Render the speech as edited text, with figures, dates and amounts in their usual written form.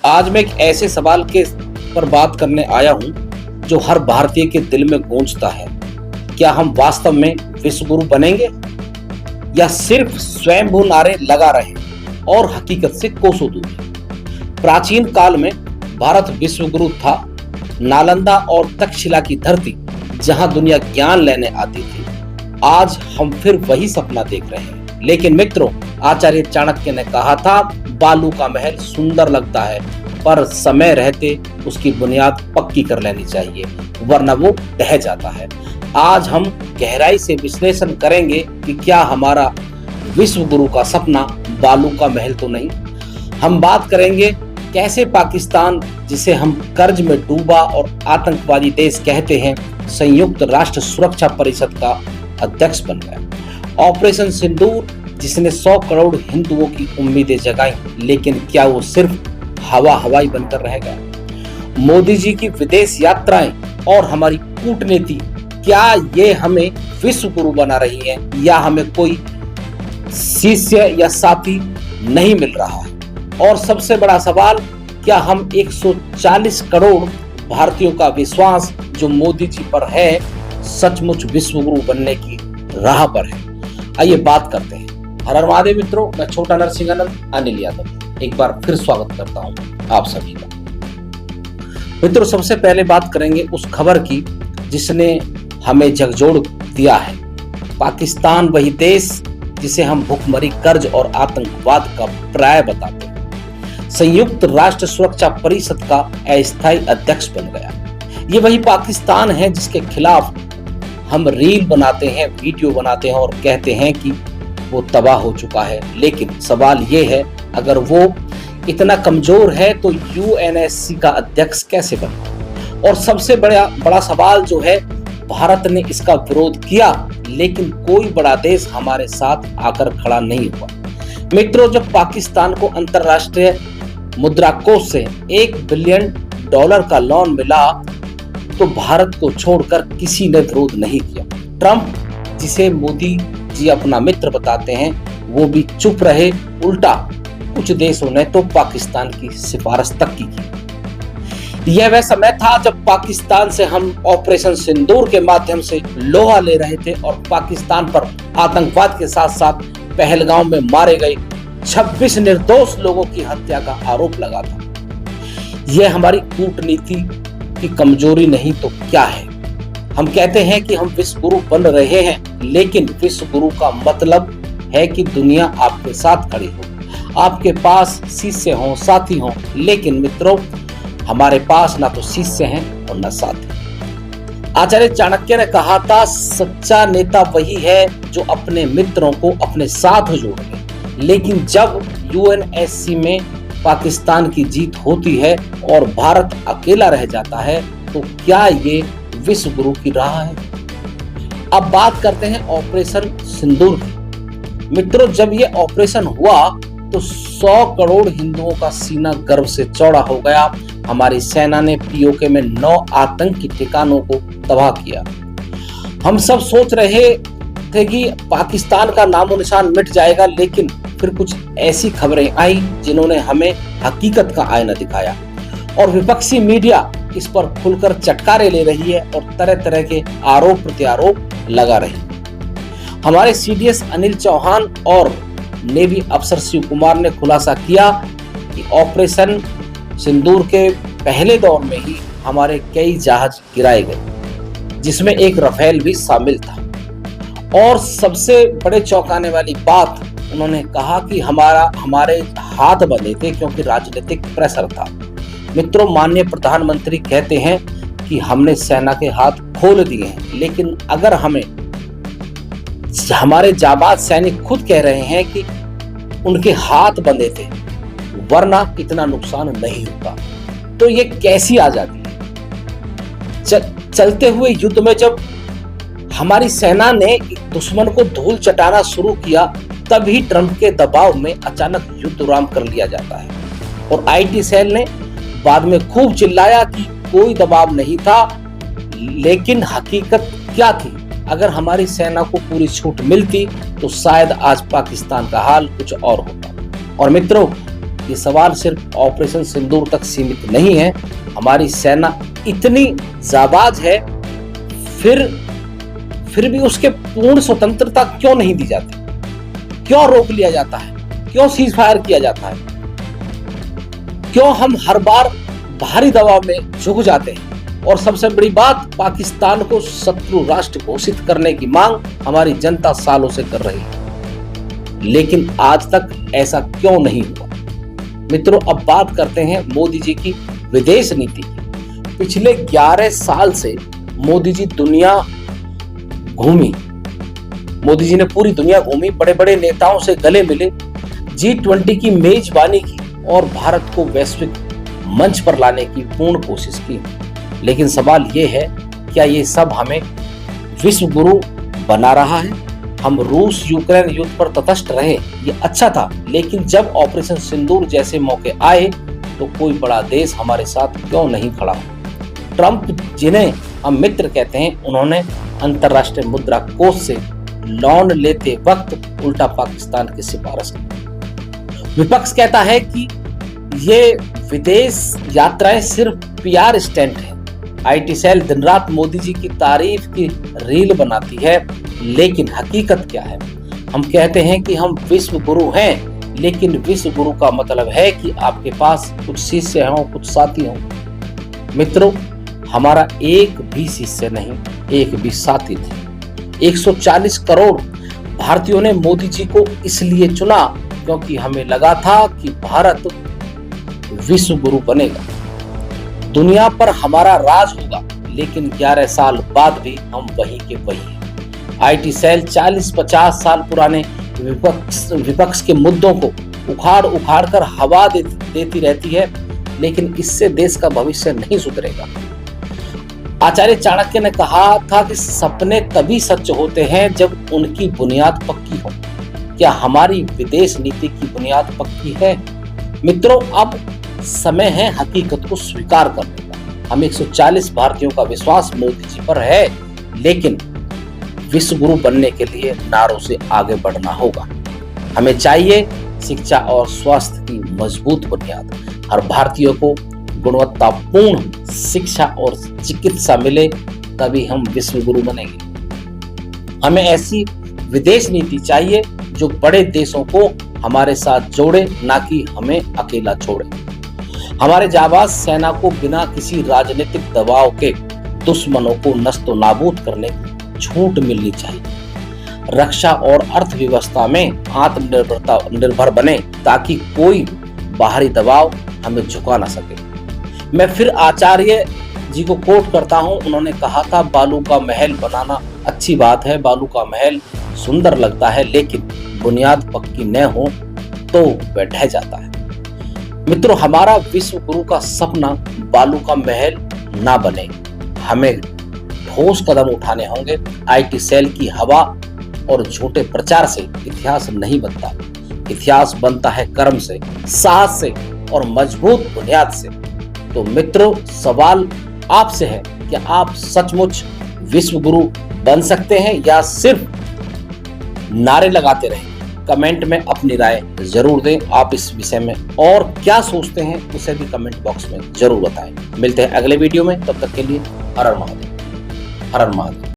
आज मैं एक ऐसे सवाल के पर बात करने आया हूं जो हर भारतीय के दिल में गूंजता है। क्या हम वास्तव में विश्व गुरु बनेंगे या सिर्फ स्वयंभू नारे लगा रहे और हकीकत से कोसों दूर? प्राचीन काल में भारत विश्व गुरु था, नालंदा और तक्षशिला की धरती जहां दुनिया ज्ञान लेने आती थी। आज हम फिर वही सपना देख रहे हैं। लेकिन मित्रों, आचार्य चाणक्य ने कहा था, बालू का महल सुंदर लगता है पर समय रहते उसकी बुनियाद पक्की कर लेनी चाहिए, वरना वो ढह जाता है। आज हम गहराई से विश्लेषण करेंगे कि क्या हमारा विश्व गुरु का सपना बालू का महल तो नहीं। हम बात करेंगे कैसे पाकिस्तान, जिसे हम कर्ज में डूबा और आतंकवादी देश कहते हैं, संयुक्त राष्ट्र सुरक्षा परिषद का अध्यक्ष बन गया। ऑपरेशन सिंदूर, जिसने 100 करोड़ हिंदुओं की उम्मीदें जगाई, लेकिन क्या वो सिर्फ हवाई बनकर रह गया? मोदी जी की विदेश यात्राएं और हमारी कूटनीति, क्या ये हमें विश्व गुरु बना रही है या हमें कोई शिष्य या साथी नहीं मिल रहा है? और सबसे बड़ा सवाल, क्या हम 140 करोड़ भारतीयों का विश्वास जो मोदी जी पर है सचमुच विश्व गुरु बनने की राह पर है? आइए बात करते हैं। हर हर महादेव मित्रों, मैं छोटा नरसिंह आनंद अनिल यादव एक बार फिर स्वागत करता हूं आप सभी का। मित्रों, सबसे पहले बात करेंगे उस खबर की जिसने हमें झकझोर दिया है। पाकिस्तान वही देश जिसे हम भुखमरी, कर्ज और आतंकवाद का पर्याय बताते हैं, संयुक्त राष्ट्र सुरक्षा परिषद का अस्थायी अध्यक्ष बन गया। ये वही पाकिस्तान है जिसके खिलाफ हम रील बनाते हैं, वीडियो बनाते हैं और कहते हैं कि वो तबाह हो चुका है। लेकिन सवाल ये है, अगर वो इतना कमजोर है तो यूएनएससी का अध्यक्ष कैसे बना? और सबसे बड़ा सवाल जो है, भारत ने इसका विरोध किया लेकिन कोई बड़ा देश हमारे साथ आकर खड़ा नहीं हुआ। मित्रों, जब पाकिस्तान को अंतरराष्ट्रीय मुद्रा कोष से $1 बिलियन का लोन मिला तो भारत को छोड़कर किसी ने विरोध नहीं किया। ट्रंप, जिसे मोदी जी अपना मित्र बताते हैं, वो भी चुप रहे। उल्टा कुछ देशों ने तो पाकिस्तान की सिफारिश तक की। यह वह समय था जब पाकिस्तान से हम ऑपरेशन सिंदूर के माध्यम से लोहा ले रहे थे और पाकिस्तान पर आतंकवाद के साथ साथ पहलगाम में मारे गए 26 निर्दोष लोगों की हत्या का आरोप लगा था। यह हमारी कूटनीति की कमजोरी नहीं तो क्या है? हम कहते हैं कि हम विश्व गुरु बन रहे हैं, लेकिन विश्व गुरु का मतलब है कि दुनिया आपके साथ खड़ी हो, आपके पास शिष्य हो, साथी हो। लेकिन मित्रों, हमारे पास ना तो शिष्य हैं और ना साथी। आचार्य चाणक्य ने कहा था, सच्चा नेता वही है जो अपने मित्रों को अपने साथ जोड़े। लेकिन जब यूएनएससी में पाकिस्तान की जीत होती है और भारत अकेला रह जाता है, तो क्या ये विश्व गुरु की राह है? अब बात करते हैं ऑपरेशन सिंदूर की। मित्रों, जब ये ऑपरेशन हुआ तो 100 करोड़ हिंदुओं का सीना गर्व से चौड़ा हो गया। हमारी सेना ने पीओके में 9 आतंकी ठिकानों को तबाह किया। हम सब सोच रहे थे कि पाकिस्तान का नामो निशान मिट जाएगा, लेकिन फिर कुछ ऐसी खबरें आई जिन्होंने हमें हकीकत का आईना दिखाया और विपक्षी मीडिया इस पर खुलकर चटकारे ले रही है और तरह तरह के आरोप प्रत्यारोप लगा रही है। हमारे सीडीएस अनिल चौहान और नेवी अफसर शिव कुमार ने खुलासा किया कि ऑपरेशन सिंदूर के पहले दौर में ही हमारे कई जहाज गिराए गए, जिसमें एक राफेल भी शामिल था। और सबसे बड़े चौंकाने वाली बात, उन्होंने कहा कि हमारे हाथ बंधे थे क्योंकि राजनीतिक प्रेशर था। मित्रों, माननीय प्रधानमंत्री कहते हैं कि हमने सेना के हाथ खोल दिए हैं, लेकिन अगर हमारे जाबाज सैनिक खुद कह रहे हैं कि उनके हाथ बंधे थे वरना इतना नुकसान नहीं होता, तो ये कैसी आजादी है? चलते हुए युद्ध में जब हमारी सेना ने दुश्मन को धूल चटाना शुरू किया, तभी ट्रंप के दबाव में अचानक युद्ध विराम कर लिया जाता है। और आईटी सेल ने बाद में खूब चिल्लाया कि कोई दबाव नहीं था, लेकिन हकीकत क्या थी? अगर हमारी सेना को पूरी छूट मिलती तो शायद आज पाकिस्तान का हाल कुछ और होता। और मित्रों, ये सवाल सिर्फ ऑपरेशन सिंदूर तक सीमित नहीं है। हमारी सेना इतनी जाबाज है, फिर भी उसके पूर्ण स्वतंत्रता क्यों नहीं दी जाती? क्यों रोक लिया जाता है? क्यों सीज फायर किया जाता है? क्यों हम हर बार भारी दबाव में झुक जाते हैं? और सबसे बड़ी बात, पाकिस्तान को शत्रु राष्ट्र घोषित करने की मांग हमारी जनता सालों से कर रही है, लेकिन आज तक ऐसा क्यों नहीं हुआ? मित्रों, अब बात करते हैं मोदी जी की विदेश नीति की। पिछले 11 साल से मोदी जी दुनिया घूमी, मोदी जी ने पूरी दुनिया घूमी, बड़े बड़े नेताओं से गले मिले, G20 की मेजबानी की और भारत को वैश्विक मंच पर लाने की पूर्ण कोशिश की। लेकिन सवाल ये है, क्या ये सब हमें विश्व गुरु बना रहा है? हम रूस यूक्रेन युद्ध पर तटस्थ रहे, ये अच्छा था, लेकिन जब ऑपरेशन सिंदूर जैसे मौके आए तो कोई बड़ा देश हमारे साथ क्यों नहीं खड़ा? ट्रंप, जिन्हें हम मित्र कहते हैं, उन्होंने अंतर्राष्ट्रीय मुद्रा कोष से लोन लेते वक्त उल्टा पाकिस्तान की सिफारिश की। विपक्ष कहता है कि ये विदेश यात्राएं सिर्फ PR स्टंट है। IT सेल दिन रात मोदी जी की तारीफ की रील बनाती है, लेकिन हकीकत क्या है? हम कहते हैं कि हम विश्व गुरु हैं, लेकिन विश्व गुरु का मतलब है कि आपके पास कुछ शिष्य हों, कुछ साथी हों। मित्रों, हमारा एक भी शिष्य नहीं, एक भी साथी थे। 140 करोड़ भारतीयों ने मोदी जी को इसलिए चुना क्योंकि हमें लगा था कि भारत विश्व गुरु बनेगा, दुनिया पर हमारा राज होगा। लेकिन 11 साल बाद भी हम वही के वही हैं। IT सेल 40-50 साल पुराने विपक्ष के मुद्दों को उखाड़ कर हवा देती रहती है, लेकिन इससे देश का भविष्य नहीं सुधरेगा। आचार्य चाणक्य ने कहा था कि सपने तभी सच होते हैं जब उनकी बुनियाद पक्की हो। क्या हमारी विदेश नीति की बुनियाद पक्की है? मित्रों, अब समय है हकीकत को स्वीकार करने का। हम 140 भारतीयों का विश्वास मोदी जी पर है, लेकिन विश्व गुरु बनने के लिए नारों से आगे बढ़ना होगा। हमें चाहिए शिक्षा और स्वास्थ्य की मजबूत बुनियाद। हर भारतीय को गुणवत्तापूर्ण शिक्षा और चिकित्सा मिले, तभी हम विश्व गुरु बनेंगे। हमें ऐसी विदेश नीति चाहिए जो बड़े देशों को हमारे साथ जोड़े, ना कि हमें अकेला छोड़े। हमारे जाबाज सेना को बिना किसी राजनीतिक दबाव के दुश्मनों को नस्तो नाबूद करने की छूट मिलनी चाहिए। रक्षा और अर्थव्यवस्था में आत्मनिर्भर बने, ताकि कोई बाहरी दबाव हमें झुका ना सके। मैं फिर आचार्य जी को कोट करता हूं, उन्होंने कहा था, बालू का महल बनाना अच्छी बात है, बालू का महल सुंदर लगता है, लेकिन बुनियाद पक्की न हो तो वह ढह जाता है। मित्रों, हमारा विश्व गुरु का सपना बालू का महल ना बने। हमें ठोस कदम उठाने होंगे। IT सेल की हवा और झूठे प्रचार से इतिहास नहीं बनता। इतिहास बनता है कर्म से, साहस से और मजबूत बुनियाद से। तो मित्रों, सवाल आपसे है कि आप सचमुच विश्व गुरु बन सकते हैं या सिर्फ नारे लगाते रहें? कमेंट में अपनी राय जरूर दें। आप इस विषय में और क्या सोचते हैं उसे भी कमेंट बॉक्स में जरूर बताएं। मिलते हैं अगले वीडियो में, तब तक के लिए हर हर महादेव। हर हर महादेव।